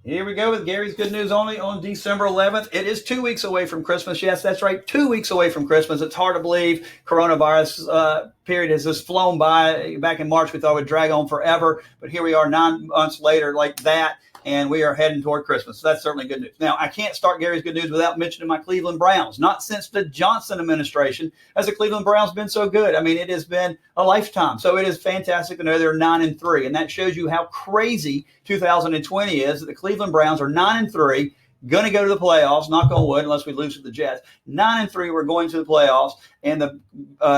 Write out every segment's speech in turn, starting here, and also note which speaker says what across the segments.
Speaker 1: Here we go with Gary's Good News Only on December 11th. It is 2 weeks away from Christmas. Yes, that's right. 2 weeks away from Christmas. It's hard to believe. Coronavirus period has just flown by. Back in March, we thought it would drag on forever. But here we are 9 months later like that. And we are heading toward Christmas. So that's certainly good news. Now, I can't start Gary's Good News without mentioning my Cleveland Browns. Not since the Johnson administration has the Cleveland Browns been so good. I mean, it has been a lifetime. So it is fantastic to know they're 9-3. And that shows you how crazy 2020 is, that the Cleveland Browns are 9-3. Going to go to the playoffs, knock on wood, unless we lose to the Jets. 9-3, we're going to the playoffs, and the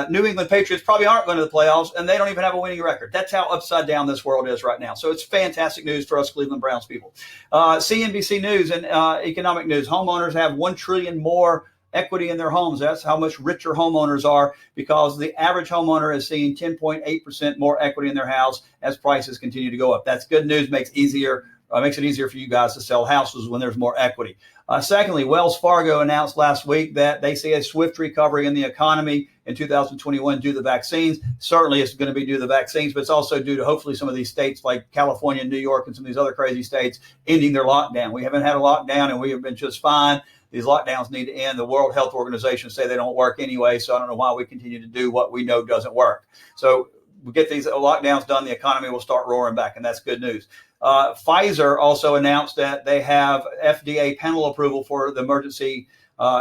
Speaker 1: New England Patriots probably aren't going to the playoffs, and they don't even have a winning record. That's how upside down this world is right now. So it's fantastic news for us Cleveland Browns people. CNBC News and economic news. Homeowners have $1 trillion more equity in their homes. That's how much richer homeowners are, because the average homeowner is seeing 10.8% more equity in their house as prices continue to go up. That's good news. Makes it easier for you guys to sell houses when there's more equity. Secondly, Wells Fargo announced last week that they see a swift recovery in the economy in 2021 due to the vaccines. Certainly it's going to be due to the vaccines, but it's also due to hopefully some of these states like California, New York, and some of these other crazy states ending their lockdown. We haven't had a lockdown, and we have been just fine. These lockdowns need to end. The World Health Organization say they don't work anyway, so I don't know why we continue to do what we know doesn't work. So we get these lockdowns done, the economy will start roaring back, and that's good news. Pfizer also announced that they have FDA panel approval for the emergency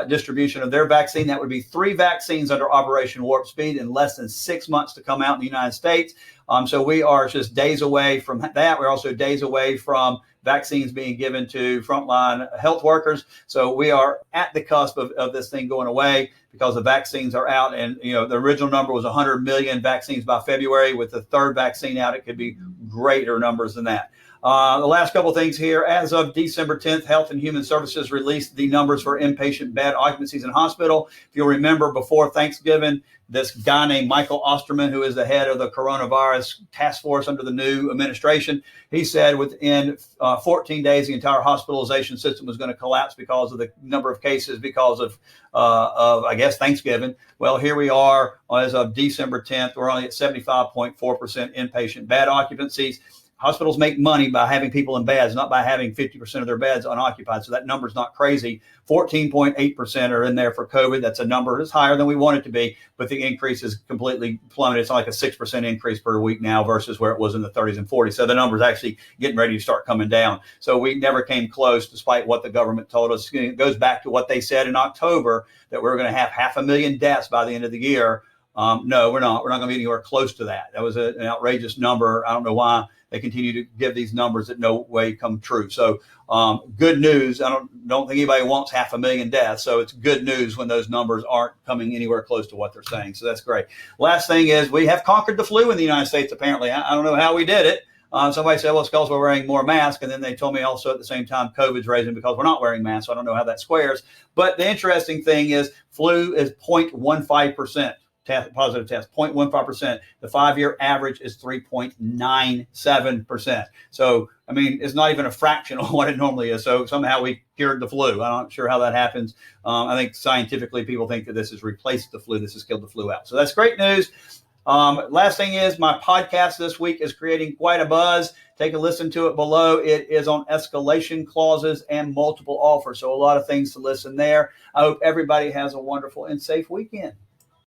Speaker 1: distribution of their vaccine. That would be 3 vaccines under Operation Warp Speed in less than 6 months to come out in the United States. So we are just days away from that. We're also days away from vaccines being given to frontline health workers. So we are at the cusp of this thing going away, because the vaccines are out. And, the original number was 100 million vaccines by February. With the 3rd vaccine out, it could be greater numbers than that. The last couple of things here. As of December 10th, Health and Human Services released the numbers for inpatient bed occupancies in hospital. If you'll remember, before Thanksgiving, this guy named Michael Osterman, who is the head of the coronavirus task force under the new administration, he said within 14 days, the entire hospitalization system was going to collapse because of the number of cases, because of I guess, Thanksgiving. Well, here we are as of December 10th. We're only at 75.4% inpatient bed occupancies. Hospitals make money by having people in beds, not by having 50% of their beds unoccupied. So that number's not crazy. 14.8% are in there for COVID. That's a number that's higher than we want it to be, but the increase is completely plummeted. It's like a 6% increase per week now versus where it was in the 30s and 40s. So the number's actually getting ready to start coming down. So we never came close, despite what the government told us. It goes back to what they said in October, that we were going to have 500,000 deaths by the end of the year. No, we're not. We're not going to be anywhere close to that. That was an outrageous number. I don't know why they continue to give these numbers that no way come true. So good news. I don't think anybody wants 500,000 deaths. So it's good news when those numbers aren't coming anywhere close to what they're saying. So that's great. Last thing is, we have conquered the flu in the United States, apparently. I don't know how we did it. Somebody said, well, it's because we're wearing more masks. And then they told me also at the same time, COVID's raising because we're not wearing masks. So I don't know how that squares. But the interesting thing is, flu is 0.15%. Positive test, 0.15%. The 5-year average is 3.97%. So, I mean, it's not even a fraction of what it normally is. So somehow we cured the flu. I'm not sure how that happens. I think scientifically people think that this has replaced the flu. This has killed the flu out. So that's great news. Last thing is, my podcast this week is creating quite a buzz. Take a listen to it below. It is on escalation clauses and multiple offers. So a lot of things to listen there. I hope everybody has a wonderful and safe weekend.